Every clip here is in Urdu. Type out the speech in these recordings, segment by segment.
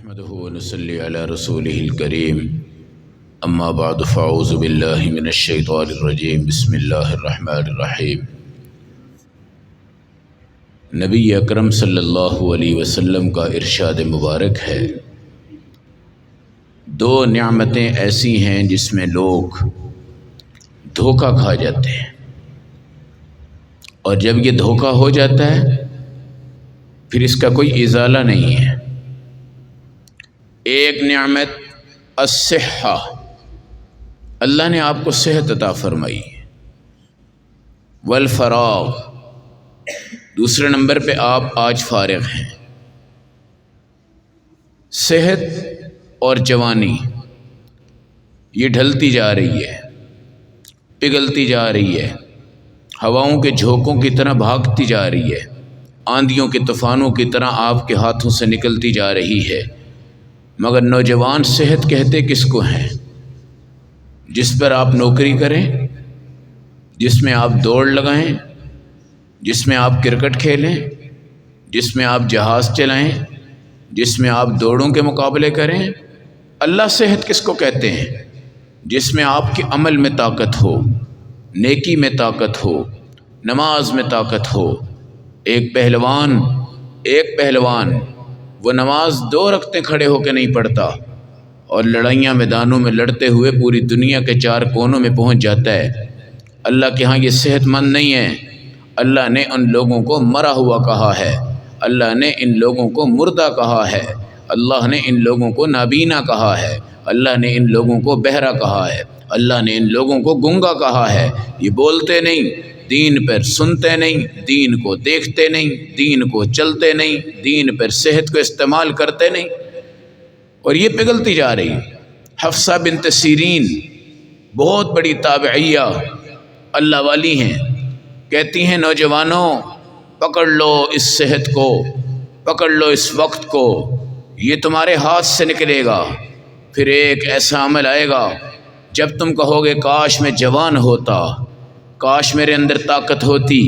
نحمده ونصلي على رسوله الكريم اما بعد فاعوذ باللہ من الشیطان الرجیم بسم اللہ الرحمن الرحیم۔ نبی اکرم صلی اللہ علیہ وسلم کا ارشاد مبارک ہے، دو نعمتیں ایسی ہیں جس میں لوگ دھوکہ کھا جاتے ہیں، اور جب یہ دھوکہ ہو جاتا ہے پھر اس کا کوئی ازالہ نہیں ہے۔ ایک نعمت الصحہ، اللہ نے آپ کو صحت عطا فرمائی، والفراغ، دوسرے نمبر پہ آپ آج فارغ ہیں۔ صحت اور جوانی یہ ڈھلتی جا رہی ہے، پگھلتی جا رہی ہے، ہواؤں کے جھونکوں کی طرح بھاگتی جا رہی ہے، آندھیوں کے طوفانوں کی طرح آپ کے ہاتھوں سے نکلتی جا رہی ہے۔ مگر نوجوان صحت کہتے کس کو ہیں؟ جس پر آپ نوکری کریں، جس میں آپ دوڑ لگائیں، جس میں آپ کرکٹ کھیلیں، جس میں آپ جہاز چلائیں، جس میں آپ دوڑوں کے مقابلے کریں۔ اللہ صحت کس کو کہتے ہیں؟ جس میں آپ کے عمل میں طاقت ہو، نیکی میں طاقت ہو، نماز میں طاقت ہو۔ ایک پہلوان وہ نماز 2 رکعتیں کھڑے ہو کے نہیں پڑھتا، اور لڑائیاں میدانوں میں لڑتے ہوئے پوری دنیا کے 4 کونوں میں پہنچ جاتا ہے۔ اللہ کے ہاں یہ صحت مند نہیں ہے۔ اللہ نے ان لوگوں کو مرا ہوا کہا ہے، اللہ نے ان لوگوں کو مردہ کہا ہے، اللہ نے ان لوگوں کو نابینا کہا ہے، اللہ نے ان لوگوں کو بہرا کہا ہے، اللہ نے ان لوگوں کو گنگا کہا ہے۔ یہ بولتے نہیں، دین پر سنتے نہیں، دین کو دیکھتے نہیں، دین کو چلتے نہیں، دین پر صحت کو استعمال کرتے نہیں، اور یہ پگھلتی جا رہی۔ حفصہ بنت سیرین بہت بڑی تابعیہ اللہ والی ہیں، کہتی ہیں نوجوانوں پکڑ لو اس صحت کو، پکڑ لو اس وقت کو، یہ تمہارے ہاتھ سے نکلے گا۔ پھر ایک ایسا عمل آئے گا جب تم کہو گے کاش میں جوان ہوتا، کاش میرے اندر طاقت ہوتی،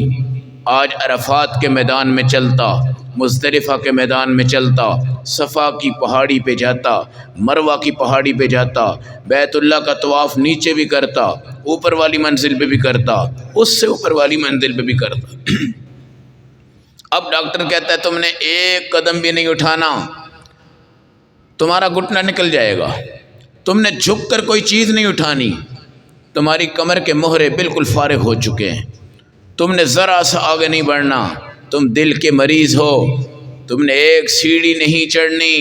آج عرفات کے میدان میں چلتا، مزدلفہ کے میدان میں چلتا، صفا کی پہاڑی پہ جاتا، مروہ کی پہاڑی پہ جاتا، بیت اللہ کا طواف نیچے بھی کرتا، اوپر والی منزل پہ بھی کرتا، اس سے اوپر والی منزل پہ بھی کرتا۔ اب ڈاکٹر کہتا ہے تم نے 1 قدم بھی نہیں اٹھانا، تمہارا گھٹنا نکل جائے گا، تم نے جھک کر کوئی چیز نہیں اٹھانی، تمہاری کمر کے مہرے بالکل فارغ ہو چکے ہیں، تم نے ذرا سا آگے نہیں بڑھنا، تم دل کے مریض ہو، تم نے 1 سیڑھی نہیں چڑھنی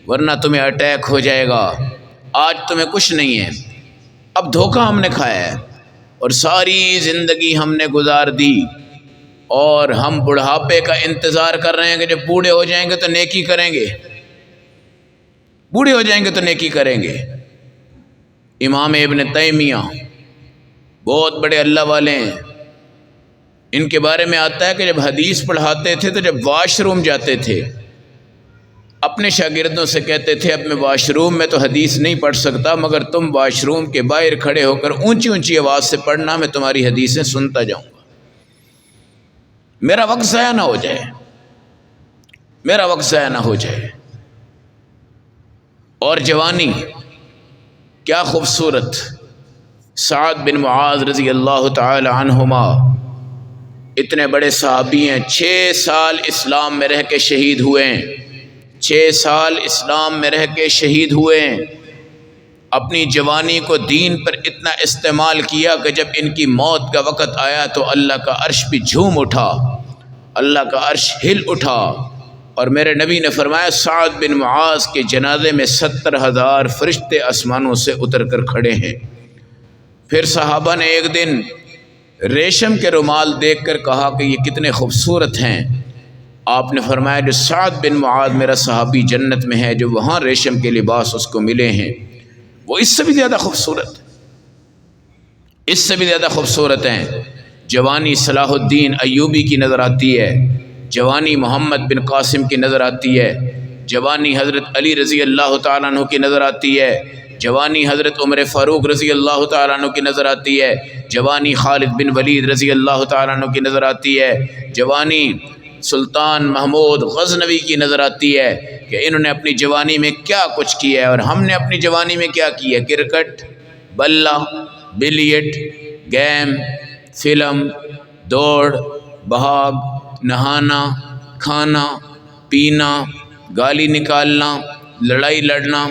ورنہ تمہیں اٹیک ہو جائے گا۔ آج تمہیں کچھ نہیں ہے۔ اب دھوکہ ہم نے کھایا ہے اور ساری زندگی ہم نے گزار دی، اور ہم بڑھاپے کا انتظار کر رہے ہیں کہ جب بوڑھے ہو جائیں گے تو نیکی کریں گے، بوڑھے ہو جائیں گے تو نیکی کریں گے۔ امام ابن تیمیہ بہت بڑے اللہ والے ہیں، ان کے بارے میں آتا ہے کہ جب حدیث پڑھاتے تھے تو جب واش روم جاتے تھے اپنے شاگردوں سے کہتے تھے اب میں واش روم میں تو حدیث نہیں پڑھ سکتا، مگر تم واش روم کے باہر کھڑے ہو کر اونچی اونچی آواز سے پڑھنا، میں تمہاری حدیثیں سنتا جاؤں گا، میرا وقت ضائع نہ ہو جائے، میرا وقت ضائع نہ ہو جائے۔ اور جوانی کیا خوبصورت! سعد بن معاذ رضی اللہ تعالی عنہما اتنے بڑے صحابی ہیں، 6 سال اسلام میں رہ کے شہید ہوئے ہیں، 6 سال اسلام میں رہ کے شہید ہوئے ہیں۔ اپنی جوانی کو دین پر اتنا استعمال کیا کہ جب ان کی موت کا وقت آیا تو اللہ کا عرش بھی جھوم اٹھا، اللہ کا عرش ہل اٹھا، اور میرے نبی نے فرمایا سعد بن معاذ کے جنازے میں 70,000 فرشتے آسمانوں سے اتر کر کھڑے ہیں۔ پھر صحابہ نے ایک دن ریشم کے رومال دیکھ کر کہا کہ یہ کتنے خوبصورت ہیں۔ آپ نے فرمایا جو سعد بن معاذ میرا صحابی جنت میں ہے، جو وہاں ریشم کے لباس اس کو ملے ہیں، وہ اس سے بھی زیادہ خوبصورت، اس سے بھی زیادہ خوبصورت ہیں۔ جوانی صلاح الدین ایوبی کی نظر آتی ہے، جوانی محمد بن قاسم کی نظر آتی ہے، جوانی حضرت علی رضی اللہ تعالیٰ عنہ کی نظر آتی ہے، جوانی حضرت عمر فاروق رضی اللہ تعالیٰ عنہ کی نظر آتی ہے، جوانی خالد بن ولید رضی اللہ تعالیٰ عنہ کی نظر آتی ہے، جوانی سلطان محمود غزنوی کی نظر آتی ہے کہ انہوں نے اپنی جوانی میں کیا کچھ کیا ہے اور ہم نے اپنی جوانی میں کیا کیا ہے۔ کرکٹ، بلہ، بلیٹ، گیم، فلم، دوڑ، بھاگ، نہانا، کھانا، پینا، گالی نکالنا، لڑائی لڑنا،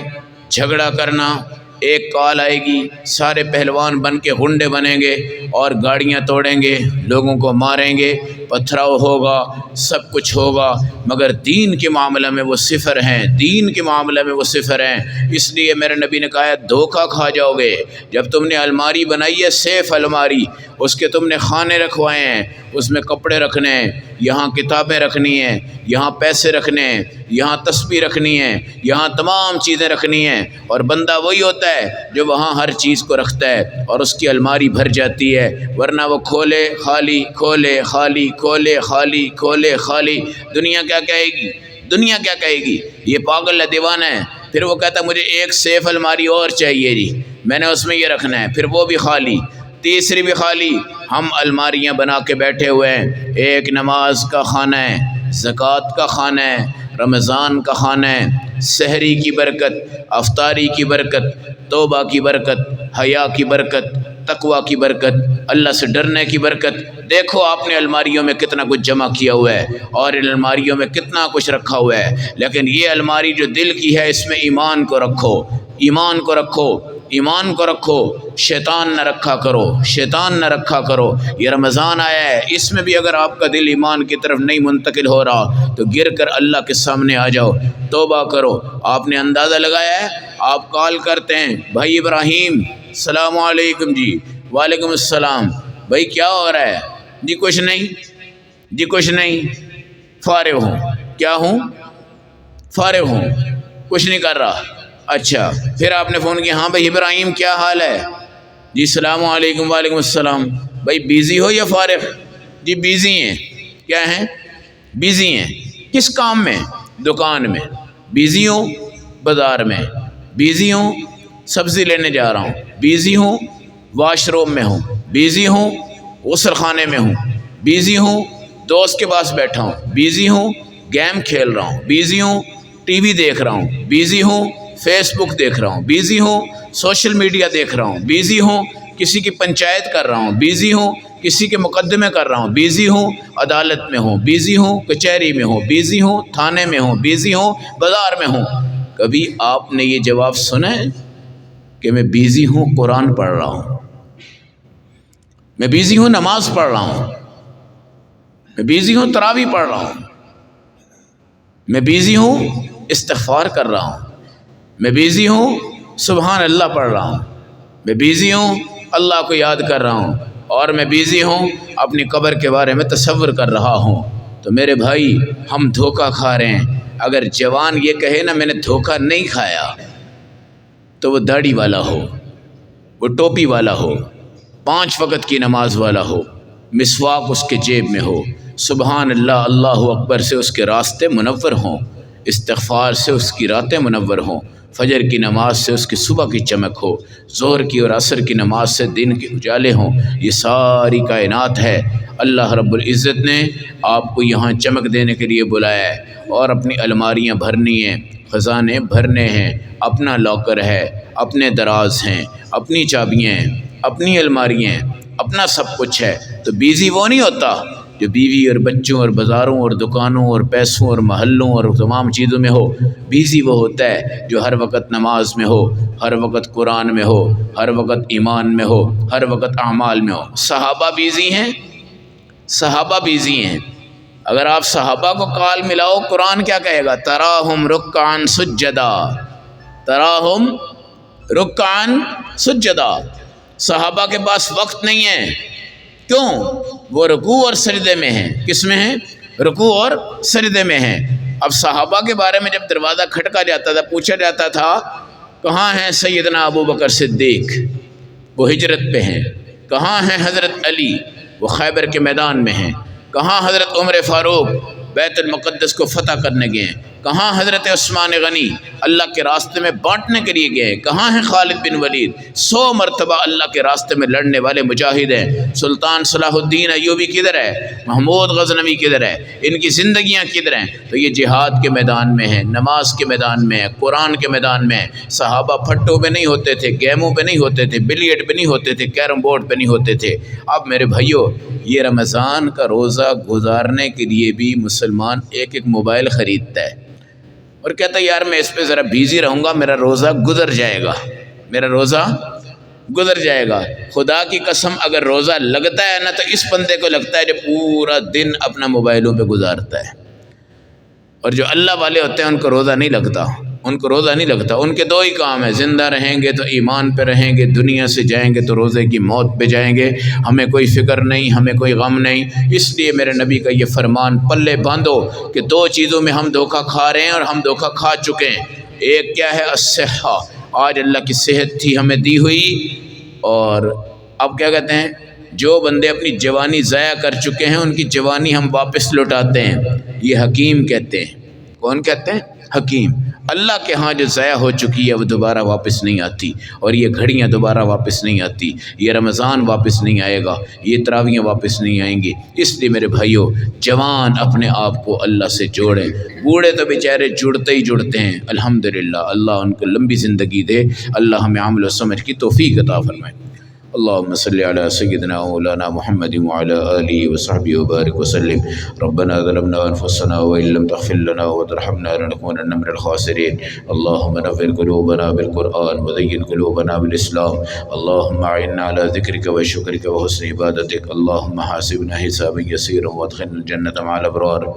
جھگڑا کرنا۔ ایک کال آئے گی، سارے پہلوان بن کے غنڈے بنیں گے اور گاڑیاں توڑیں گے، لوگوں کو ماریں گے، پتھراؤ ہوگا، سب کچھ ہوگا، مگر دین کے معاملہ میں وہ صفر ہیں، دین کے معاملہ میں وہ صفر ہیں۔ اس لیے میرے نبی نے کہا ہے دھوکہ کھا جاؤ گے جب تم نے الماری بنائی ہے، سیف الماری، اس کے تم نے خانے رکھوائے ہیں، اس میں کپڑے رکھنے ہیں، یہاں کتابیں رکھنی ہیں، یہاں پیسے رکھنے ہیں، یہاں تسبیح رکھنی ہے، یہاں تمام چیزیں رکھنی ہیں، اور بندہ وہی ہوتا ہے جو وہاں ہر چیز کو رکھتا ہے اور اس کی الماری بھر جاتی ہے، ورنہ وہ کھولے خالی، کھولے خالی، کھولے خالی، کھولے خالی۔ دنیا کیا کہے گی؟ دنیا کیا کہے گی؟ یہ پاگل ہے، دیوانہ ہے۔ پھر وہ کہتا مجھے ایک سیف الماری اور چاہیے جی، میں نے اس میں یہ رکھنا ہے، پھر وہ بھی خالی، تیسری بھی خالی۔ ہم الماریاں بنا کے بیٹھے ہوئے ہیں، ایک نماز کا خانہ ہے، زکوٰۃ کا خانہ ہے، رمضان کا خانہ ہے، سحری کی برکت، افطاری کی برکت، توبہ کی برکت، حیا کی برکت، تقوی کی برکت، اللہ سے ڈرنے کی برکت۔ دیکھو آپ نے الماریوں میں کتنا کچھ جمع کیا ہوا ہے اور ان الماریوں میں کتنا کچھ رکھا ہوا ہے، لیکن یہ الماری جو دل کی ہے اس میں ایمان کو رکھو، ایمان کو رکھو، ایمان کو رکھو، شیطان نہ رکھا کرو، شیطان نہ رکھا کرو۔ یہ رمضان آیا ہے، اس میں بھی اگر آپ کا دل ایمان کی طرف نہیں منتقل ہو رہا تو گر کر اللہ کے سامنے آ جاؤ، توبہ کرو۔ آپ نے اندازہ لگایا ہے، آپ کال کرتے ہیں بھائی ابراہیم السلام علیکم، جی وعلیکم السلام، بھائی کیا ہو رہا ہے؟ جی کچھ نہیں، جی کچھ نہیں، فارغ ہوں۔ کیا ہوں؟ فارغ ہوں، کچھ نہیں کر رہا۔ اچھا، پھر آپ نے فون کیا، ہاں بھائی ابراہیم کیا حال ہے؟ جی السلام علیکم، وعلیکم السلام۔ بھائی بیزی ہو یا فارغ؟ جی بیزی ہیں۔ کیا ہیں؟ بیزی ہیں۔ کس کام میں؟ دکان میں۔ بیزی ہوں بازار میں، بیزی ہوں سبزی لینے جا رہا ہوں، بیزی ہوں واش روم میں ہوں، بیزی ہوں غسل خانے میں ہوں، بیزی ہوں دوست کے پاس بیٹھا ہوں، بیزی ہوں گیم کھیل رہا ہوں، بیزی ہوں ٹی وی دیکھ رہا ہوں، بیزی ہوں فیس بک دیکھ رہا ہوں، بیزی ہوں سوشل میڈیا دیکھ رہا ہوں، بیزی ہوں کسی کی پنچایت کر رہا ہوں، بیزی ہوں کسی کے مقدمے کر رہا ہوں، بیزی ہوں عدالت میں ہوں، بیزی ہوں کچہری میں ہوں، بیزی ہوں تھانے میں ہوں، بیزی ہوں بازار میں ہوں۔ کبھی آپ نے یہ جواب سنا ہے کہ میں بیزی ہوں قرآن پڑھ رہا ہوں، میں بیزی ہوں نماز پڑھ رہا ہوں، میں بیزی ہوں تراویح پڑھ رہا ہوں، میں بیزی ہوں استغفار کر رہا ہوں، میں بیزی ہوں سبحان اللہ پڑھ رہا ہوں، میں بیزی ہوں اللہ کو یاد کر رہا ہوں، اور میں بیزی ہوں اپنی قبر کے بارے میں تصور کر رہا ہوں۔ تو میرے بھائی ہم دھوکہ کھا رہے ہیں۔ اگر جوان یہ کہے نا میں نے دھوکہ نہیں کھایا، تو وہ داڑھی والا ہو، وہ ٹوپی والا ہو، 5 وقت کی نماز والا ہو، مسواک اس کے جیب میں ہو، سبحان اللہ اللہ اکبر سے اس کے راستے منور ہوں، استغفار سے اس کی راتیں منور ہوں، فجر کی نماز سے اس کی صبح کی چمک ہو، ظہر کی اور عصر کی نماز سے دن کے اجالے ہوں۔ یہ ساری کائنات ہے، اللہ رب العزت نے آپ کو یہاں چمک دینے کے لیے بلایا ہے، اور اپنی الماریاں بھرنی ہیں، خزانے بھرنے ہیں، اپنا لاکر ہے، اپنے دراز ہیں، اپنی چابیاں ہیں، اپنی الماریاں ہیں، اپنا سب کچھ ہے۔ تو بیزی وہ نہیں ہوتا جو بیوی اور بچوں اور بازاروں اور دکانوں اور پیسوں اور محلوں اور تمام چیزوں میں ہو۔ بیزی وہ ہوتا ہے جو ہر وقت نماز میں ہو، ہر وقت قرآن میں ہو، ہر وقت ایمان میں ہو، ہر وقت اعمال میں ہو۔ صحابہ بیزی ہیں، صحابہ بیزی ہیں۔ اگر آپ صحابہ کو کال ملاؤ، قرآن کیا کہے گا؟ تراہم رکعا سجدا، تراہم رکعا سجدا۔ صحابہ کے پاس وقت نہیں ہے، کیوں؟ وہ رکوع اور سجدے میں ہیں۔ کس میں ہیں؟ رکوع اور سجدے میں ہیں۔ اب صحابہ کے بارے میں جب دروازہ کھٹکا جاتا تھا، پوچھا جاتا تھا کہاں ہیں سیدنا ابو بکر صدیق؟ وہ ہجرت پہ ہیں۔ کہاں ہیں حضرت علی؟ وہ خیبر کے میدان میں ہیں۔ کہاں حضرت عمر فاروق؟ بیت المقدس کو فتح کرنے گئے ہیں۔ کہاں حضرت عثمان غنی اللہ کے راستے میں بانٹنے کے لیے گئے ہیں؟ کہاں ہیں خالد بن ولید 100 مرتبہ اللہ کے راستے میں لڑنے والے مجاہد ہیں؟ سلطان صلاح الدین ایوبی کدھر ہے؟ محمود غزنوی کدھر ہے؟ ان کی زندگیاں کدھر ہیں؟ تو یہ جہاد کے میدان میں ہیں، نماز کے میدان میں ہیں، قرآن کے میدان میں ہیں۔ صحابہ پھٹوں پہ نہیں ہوتے تھے، گیموں پہ نہیں ہوتے تھے، بلیٹ پہ نہیں ہوتے تھے، کیرم بورڈ پہ نہیں ہوتے تھے۔ اب میرے بھائیو، یہ رمضان کا روزہ گزارنے کے لیے بھی مسلمان ایک ایک موبائل خریدتا ہے اور کہتا ہے یار میں اس پہ ذرا بیزی رہوں گا، میرا روزہ گزر جائے گا، میرا روزہ گزر جائے گا۔ خدا کی قسم اگر روزہ لگتا ہے نا تو اس بندے کو لگتا ہے جو پورا دن اپنا موبائلوں پہ گزارتا ہے، اور جو اللہ والے ہوتے ہیں ان کو روزہ نہیں لگتا، ان کو روزہ نہیں لگتا۔ ان کے 2 ہی کام ہیں، زندہ رہیں گے تو ایمان پہ رہیں گے، دنیا سے جائیں گے تو روزے کی موت پہ جائیں گے، ہمیں کوئی فکر نہیں، ہمیں کوئی غم نہیں۔ اس لیے میرے نبی کا یہ فرمان پلے باندھو کہ 2 چیزوں میں ہم دھوکہ کھا رہے ہیں اور ہم دھوکہ کھا چکے ہیں۔ ایک کیا ہے؟ الصحہ، آج اللہ کی صحت تھی ہمیں دی ہوئی، اور اب کیا کہتے ہیں، جو بندے اپنی جوانی ضائع کر چکے ہیں ان کی جوانی ہم واپس لوٹاتے ہیں، یہ حکیم کہتے ہیں۔ کون کہتے ہیں؟ حکیم۔ اللہ کے ہاں جو ضائع ہو چکی ہے وہ دوبارہ واپس نہیں آتی، اور یہ گھڑیاں دوبارہ واپس نہیں آتی، یہ رمضان واپس نہیں آئے گا، یہ تراویحیں واپس نہیں آئیں گی۔ اس لیے میرے بھائیوں، جوان اپنے آپ کو اللہ سے جوڑیں، بوڑھے تو بیچارے جڑتے ہی جڑتے ہیں۔ الحمدللہ اللہ ان کو لمبی زندگی دے، اللہ ہمیں عمل و سمجھ کی توفیق عطا فرمائے۔ اللهم صل على سيدنا مولانا محمد وعلى آله وصحبه وبارك وسلم۔ ربنا ظلمنا أنفسنا وإن لم تغفر لنا وترحمنا لنكونن من الخاسرين۔ اللهم نور قلوبنا بالقرآن وزين قلوبنا بالإسلام۔ اللهم أعنا على ذكرك وشكرك وحسن عبادتك۔ اللهم حاسبنا حسابا يسيرا وادخلنا الجنة مع الأبرار۔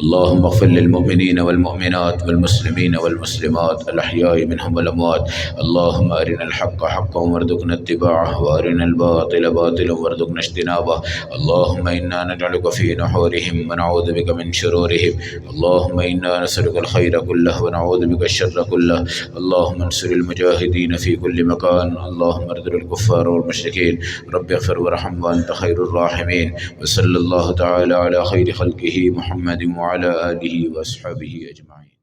اللهم اغفر للمؤمنين والمؤمنات والمسلمين والمسلمات الأحياء منهم والأموات۔ اللهم أرنا الحق حقا وارزقنا اتباعه، وأرنا الباطل باطلا وارزقنا اجتنابه۔ اللهم إنا نجعلك في نحورهم ونعوذ بك من شرورهم۔ اللهم إنا نسألك الخير كله ونعوذ بك الشر كله۔ اللهم انصر المجاهدين في كل مكان، اللهم ارذل الكفار والمشركين، رب اغفر وارحم وأنت خير الراحمين۔ وصلى الله تعالى على خير خلقه محمد وعلى آله وأصحابه أجمعين۔